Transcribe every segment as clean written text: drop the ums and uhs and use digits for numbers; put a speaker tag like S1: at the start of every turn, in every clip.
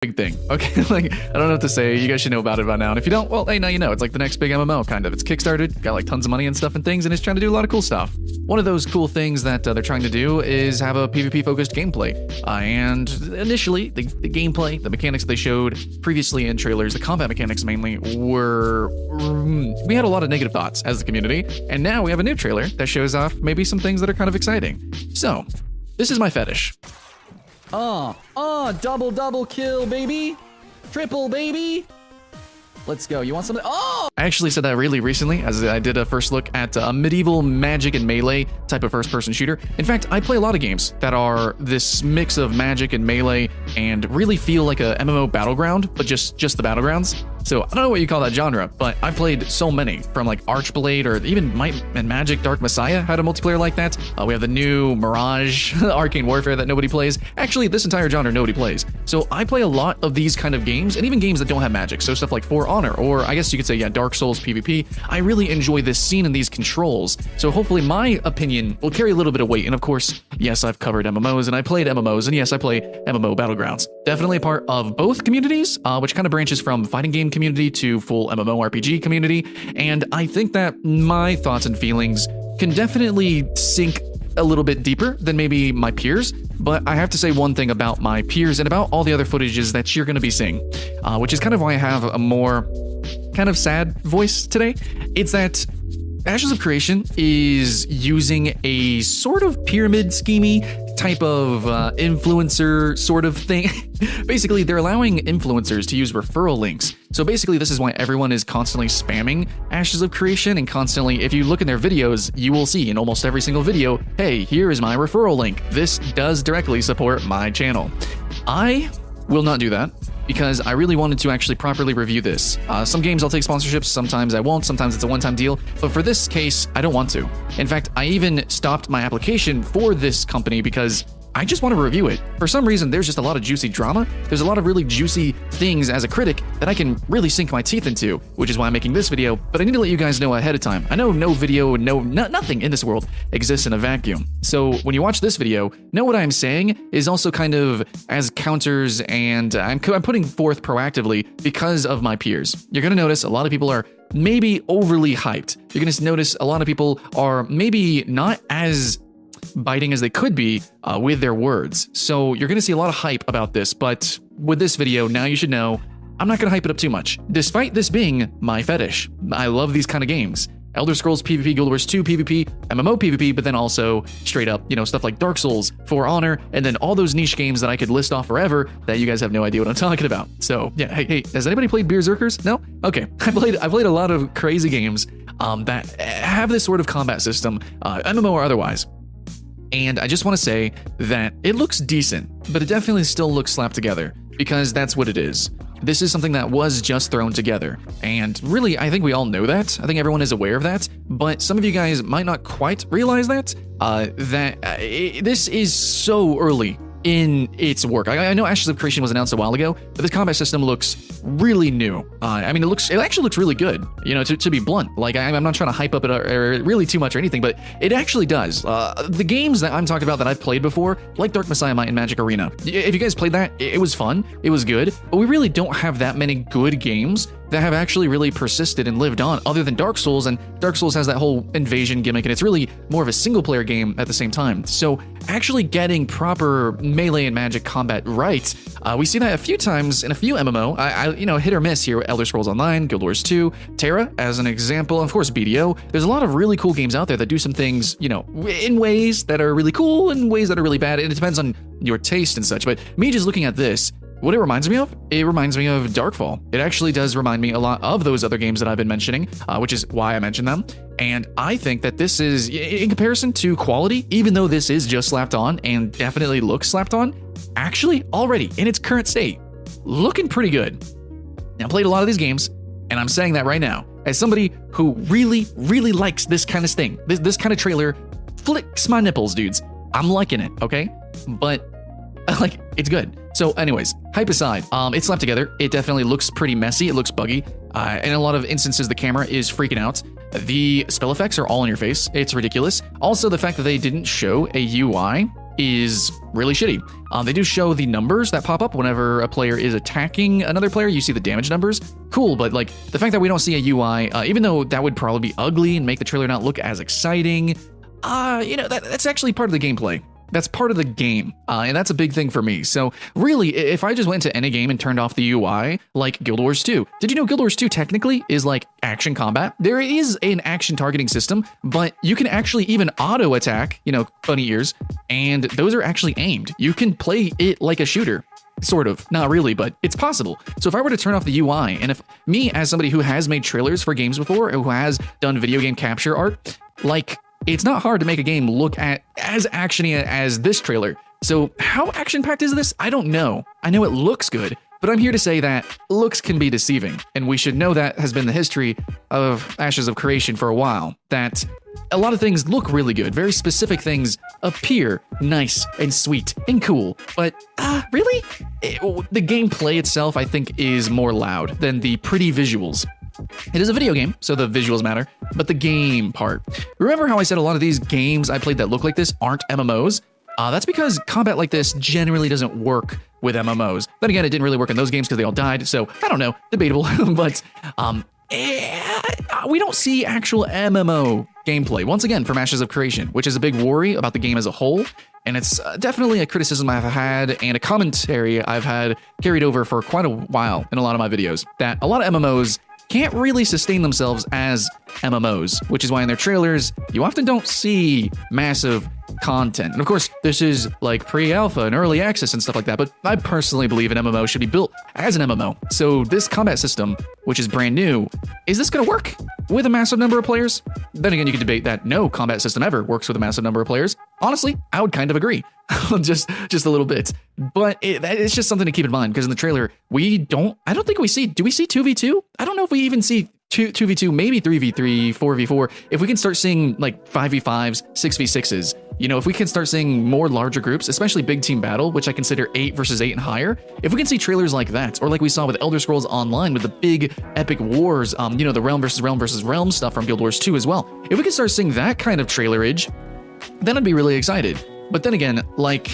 S1: big thing. Okay, like I don't know what to say. You guys should know about it by now. And if you don't, well, hey, now you know. It's like the next big MMO kind of. It's kickstarted, got like tons of money and stuff and things, and it's trying to do a lot of cool stuff. One of those cool things that they're trying to do is have a PvP focused gameplay. And initially, the gameplay, the mechanics they showed previously in trailers, the combat mechanics mainly, we had a lot of negative thoughts as the community. And now we have a new trailer that shows off maybe some things that are kind of exciting. So, this is my fetish. Double kill, baby. Triple, baby. Let's go. You want something? Oh! I actually said that really recently as I did a first look at a medieval magic and melee type of first-person shooter. In fact, I play a lot of games that are this mix of magic and melee and really feel like a MMO battleground, but just the battlegrounds. So I don't know what you call that genre, but I've played so many, from like Archblade or even Might and Magic Dark Messiah had a multiplayer like that. We have the new Mirage Arcane Warfare that nobody plays. Actually, this entire genre nobody plays. So I play a lot of these kind of games, and even games that don't have magic. So stuff like For Honor, or I guess you could say, yeah, Dark Souls PvP. I really enjoy this scene and these controls. So hopefully my opinion will carry a little bit of weight. And of course, yes, I've covered MMOs and I played MMOs, and yes, I play MMO Battlegrounds. Definitely a part of both communities, which kind of branches from fighting game community to full MMORPG community. And I think that my thoughts and feelings can definitely sink a little bit deeper than maybe my peers. But I have to say one thing about my peers and about all the other footages that you're going to be seeing, which is kind of why I have a more kind of sad voice today. It's that Ashes of Creation is using a sort of pyramid schemey type of influencer sort of thing. Basically, they're allowing influencers to use referral links. So basically, this is why everyone is constantly spamming Ashes of Creation, and constantly, if you look in their videos, you will see in almost every single video, hey, here is my referral link. This does directly support my channel. I will not do that, because I really wanted to actually properly review this. Some games I'll take sponsorships, sometimes I won't, sometimes it's a one-time deal, but for this case, I don't want to. In fact, I even stopped my application for this company because I just want to review it. For some reason, there's just a lot of juicy drama. There's a lot of really juicy things as a critic that I can really sink my teeth into, which is why I'm making this video, but I need to let you guys know ahead of time. I know no video, nothing in this world exists in a vacuum. So when you watch this video, know what I'm saying is also kind of as counters, and I'm putting forth proactively because of my peers. You're going to notice a lot of people are maybe overly hyped. You're going to notice a lot of people are maybe not as biting as they could be with their words. So you're going to see a lot of hype about this, but with this video, now you should know, I'm not going to hype it up too much, despite this being my fetish. I love these kind of games. Elder Scrolls PvP, Guild Wars 2 PvP, MMO PvP, but then also straight up, stuff like Dark Souls, For Honor, and then all those niche games that I could list off forever that you guys have no idea what I'm talking about. So yeah, hey, has anybody played Berserkers? No? Okay, I played a lot of crazy games that have this sort of combat system, MMO or otherwise. And I just want to say that it looks decent, but it definitely still looks slapped together, because that's what it is. This is something that was just thrown together. And really, I think we all know that. I think everyone is aware of that. But some of you guys might not quite realize that, this is so early in its work. I know Ashes of Creation was announced a while ago, but this combat system looks really new. I mean, it actually looks really good, to be blunt. Like, I'm not trying to hype up it or really too much or anything, but it actually does. The games that I'm talking about that I've played before, like Dark Messiah, Might and Magic Arena, if you guys played that, it was fun, it was good, but we really don't have that many good games that have actually really persisted and lived on, other than Dark Souls, and Dark Souls has that whole invasion gimmick, and it's really more of a single-player game at the same time. So actually getting proper melee and magic combat right, we see that a few times in a few MMO, hit or miss here, Elder Scrolls Online, Guild Wars 2, Terra, as an example, of course, BDO. There's a lot of really cool games out there that do some things, in ways that are really cool and ways that are really bad. It depends on your taste and such, but me just looking at this, what it reminds me of? It reminds me of Darkfall. It actually does remind me a lot of those other games that I've been mentioning, which is why I mentioned them. And I think that this is, in comparison to quality, even though this is just slapped on and definitely looks slapped on, actually already in its current state, looking pretty good. Now, I played a lot of these games, and I'm saying that right now, as somebody who really, really likes this kind of thing, this kind of trailer flicks my nipples, dudes. I'm liking it, okay? But it's good. So anyways, hype aside, it's slapped together. It definitely looks pretty messy. It looks buggy. In a lot of instances, the camera is freaking out. The spell effects are all in your face. It's ridiculous. Also, the fact that they didn't show a UI is really shitty. They do show the numbers that pop up whenever a player is attacking another player. You see the damage numbers. Cool, but like the fact that we don't see a UI, even though that would probably be ugly and make the trailer not look as exciting, you know, that's actually part of the gameplay. That's part of the game, and that's a big thing for me. So really, if I just went into any game and turned off the UI, like Guild Wars 2, did you know Guild Wars 2 technically is like action combat? There is an action targeting system, but you can actually even auto attack, you know, bunny ears, and those are actually aimed. You can play it like a shooter. Sort of, not really, but it's possible. So if I were to turn off the UI, and if me as somebody who has made trailers for games before, who has done video game capture art, like, it's not hard to make a game look at as actiony as this trailer. So how action-packed is this? I don't know. I know it looks good, but I'm here to say that looks can be deceiving, and we should know that has been the history of Ashes of Creation for a while, that a lot of things look really good. Very specific things appear nice and sweet and cool, but really? The gameplay itself, I think, is more loud than the pretty visuals. It is a video game, so the visuals matter, but the game part. Remember how I said a lot of these games I played that look like this aren't MMOs? That's because combat like this generally doesn't work with MMOs. Then again, it didn't really work in those games because they all died, so I don't know, debatable, but we don't see actual MMO gameplay, once again, from Ashes of Creation, which is a big worry about the game as a whole, and it's definitely a criticism I've had and a commentary I've had carried over for quite a while in a lot of my videos, that a lot of MMOs can't really sustain themselves as MMOs, which is why in their trailers, you often don't see massive content. And of course, this is like pre-alpha and early access and stuff like that, but I personally believe an MMO should be built as an MMO. So this combat system, which is brand new, is this going to work with a massive number of players? Then again, you could debate that no combat system ever works with a massive number of players. Honestly, I would kind of agree, just a little bit. But it's just something to keep in mind, because in the trailer, I don't think we see, do we see 2v2? I don't know if we even see 2v2, maybe 3v3, 4v4. If we can start seeing like 5v5s, 6v6s, you know, if we can start seeing more larger groups, especially big team battle, which I consider 8 versus 8 and higher, if we can see trailers like that, or like we saw with Elder Scrolls Online with the big epic wars, you know, the realm versus realm stuff from Guild Wars 2 as well. If we can start seeing that kind of trailerage, then I'd be really excited. But then again, like,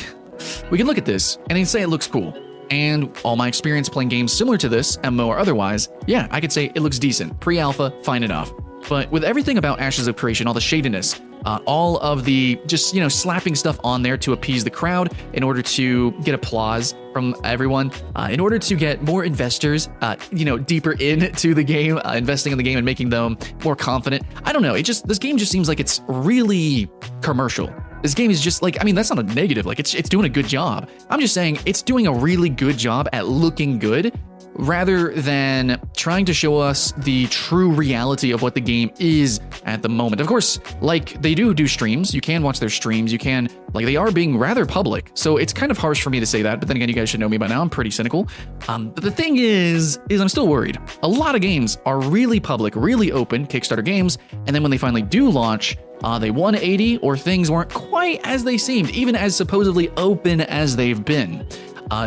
S1: we can look at this and say it looks cool. And all my experience playing games similar to this, MMO or otherwise, yeah, I could say it looks decent. Pre-alpha, fine enough. But with everything about Ashes of Creation, all the shadiness, all of the just, you know, slapping stuff on there to appease the crowd in order to get applause from everyone, in order to get more investors, you know, deeper into the game, investing in the game and making them more confident. I don't know. This game just seems like it's really commercial. This game is just like, I mean, that's not a negative. Like, it's doing a good job. I'm just saying it's doing a really good job at looking good, rather than trying to show us the true reality of what the game is at the moment. Of course, like, they do streams. You can watch their streams. You can, like, they are being rather public. So it's kind of harsh for me to say that, but then again, you guys should know me by now. I'm pretty cynical. But the thing is I'm still worried. A lot of games are really public, really open, Kickstarter games, and then when they finally do launch, they 180 or things weren't quite as they seemed, even as supposedly open as they've been.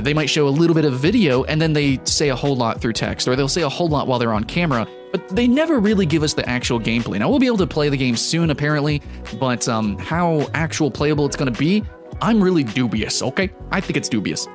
S1: They might show a little bit of video and then they say a whole lot through text, or they'll say a whole lot while they're on camera, but they never really give us the actual gameplay. Now, we'll be able to play the game soon, apparently, but how actual playable it's going to be, I'm really dubious, okay? I think it's dubious.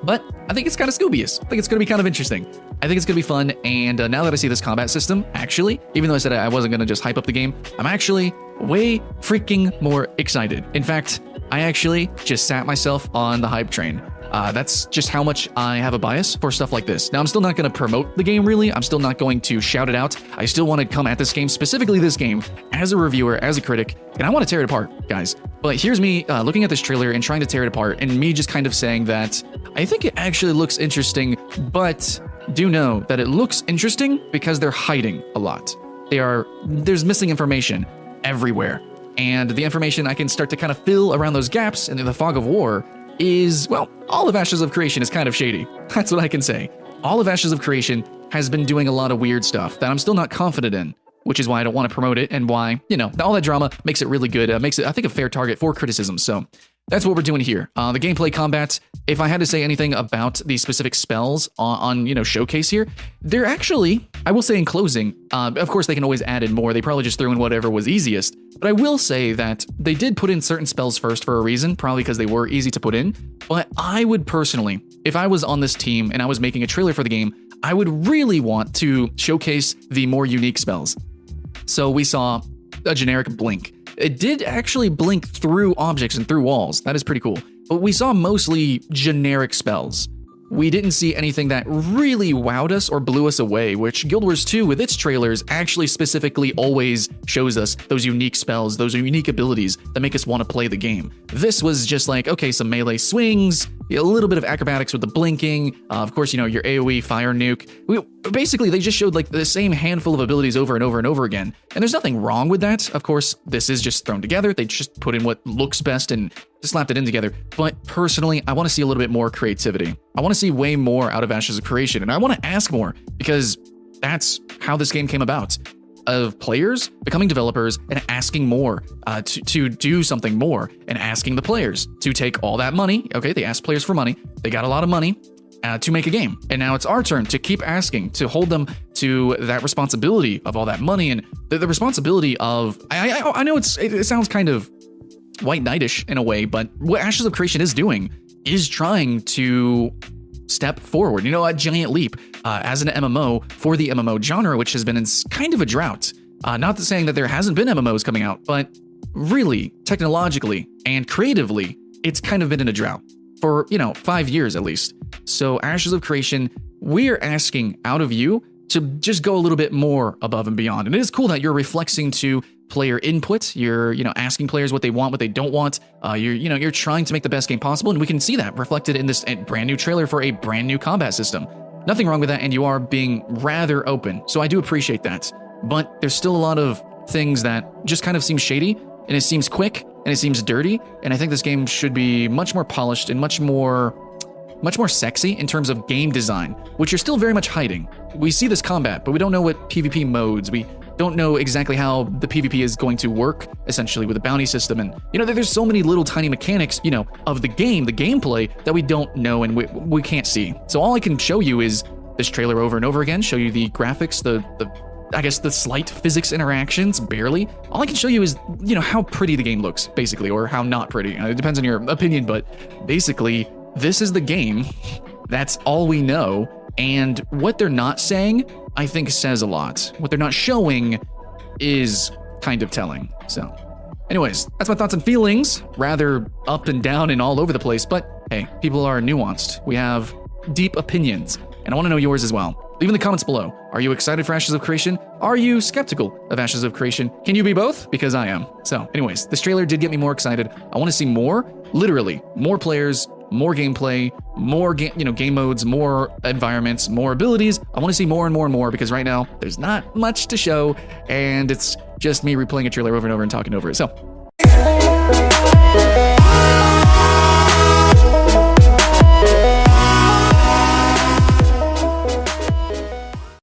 S1: But I think it's kind of Scoobious. I think it's going to be kind of interesting. I think it's going to be fun, and now that I see this combat system, actually, even though I said I wasn't going to just hype up the game, I'm actually way freaking more excited. In fact, I actually just sat myself on the hype train. That's just how much I have a bias for stuff like this. Now, I'm still not going to promote the game, really. I'm still not going to shout it out. I still want to come at this game, specifically this game, as a reviewer, as a critic, and I want to tear it apart, guys. But here's me looking at this trailer and trying to tear it apart, and me just kind of saying that I think it actually looks interesting, but do know that it looks interesting because they're hiding a lot. There's missing information everywhere. And the information I can start to kind of fill around those gaps in the fog of war is, well, all of Ashes of Creation is kind of shady. That's what I can say. All of Ashes of Creation has been doing a lot of weird stuff that I'm still not confident in, which is why I don't want to promote it, and why, you know, all that drama makes it really good. Makes it, I think, a fair target for criticism. So that's what we're doing here. The gameplay combat, if I had to say anything about the specific spells on showcase here, they're actually, I will say in closing, of course they can always add in more. They probably just threw in whatever was easiest. But I will say that they did put in certain spells first for a reason, probably because they were easy to put in. But I would personally, if I was on this team and I was making a trailer for the game, I would really want to showcase the more unique spells. So we saw a generic blink. It did actually blink through objects and through walls. That is pretty cool. But we saw mostly generic spells. We didn't see anything that really wowed us or blew us away, which Guild Wars 2 with its trailers actually specifically always shows us those unique spells, those unique abilities that make us want to play the game. This was just like, okay, some melee swings, a little bit of acrobatics with the blinking, of course, your AoE fire nuke. Basically, they just showed like the same handful of abilities over and over and over again. And there's nothing wrong with that. Of course, this is just thrown together. They just put in what looks best and just slapped it in together. But personally, I want to see a little bit more creativity. I want to see way more out of Ashes of Creation. And I want to ask more because that's how this game came about. Of players becoming developers and asking more to do something more and asking the players to take all that money. Okay, they asked players for money. They got a lot of money to make a game. And now it's our turn to keep asking, to hold them to that responsibility of all that money and the responsibility of, I know it sounds kind of white knightish in a way, but what Ashes of Creation is doing is trying to step forward, a giant leap as an MMO for the MMO genre, which has been in kind of a drought. Not saying that there hasn't been MMOs coming out, but really, technologically and creatively, it's kind of been in a drought for, 5 years at least. So Ashes of Creation, we're asking out of you to just go a little bit more above and beyond. And it is cool that you're reflecting to player input. You're, asking players what they want, what they don't want. You're trying to make the best game possible. And we can see that reflected in this brand new trailer for a brand new combat system. Nothing wrong with that. And you are being rather open. So I do appreciate that. But there's still a lot of things that just kind of seem shady, and it seems quick and it seems dirty. And I think this game should be much more polished and much more sexy in terms of game design, which you're still very much hiding. We see this combat, but we don't know what PvP modes. We don't know exactly how the PvP is going to work, essentially, with the bounty system. And, there's so many little tiny mechanics, of the game, the gameplay, that we don't know and we can't see. So all I can show you is this trailer over and over again, show you the graphics, I guess the slight physics interactions, barely. All I can show you is, how pretty the game looks, basically, or how not pretty. It depends on your opinion, but basically, this is the game. That's all we know. And what they're not saying, I think, says a lot. What they're not showing is kind of telling. So anyways, that's my thoughts and feelings. Rather up and down and all over the place. But hey, people are nuanced. We have deep opinions. And I want to know yours as well. Leave in the comments below. Are you excited for Ashes of Creation? Are you skeptical of Ashes of Creation? Can you be both? Because I am. So anyways, this trailer did get me more excited. I want to see more, literally, more players, more gameplay, more game modes, more environments, more abilities. I want to see more and more and more because right now there's not much to show and it's just me replaying a trailer over and over and talking over it. So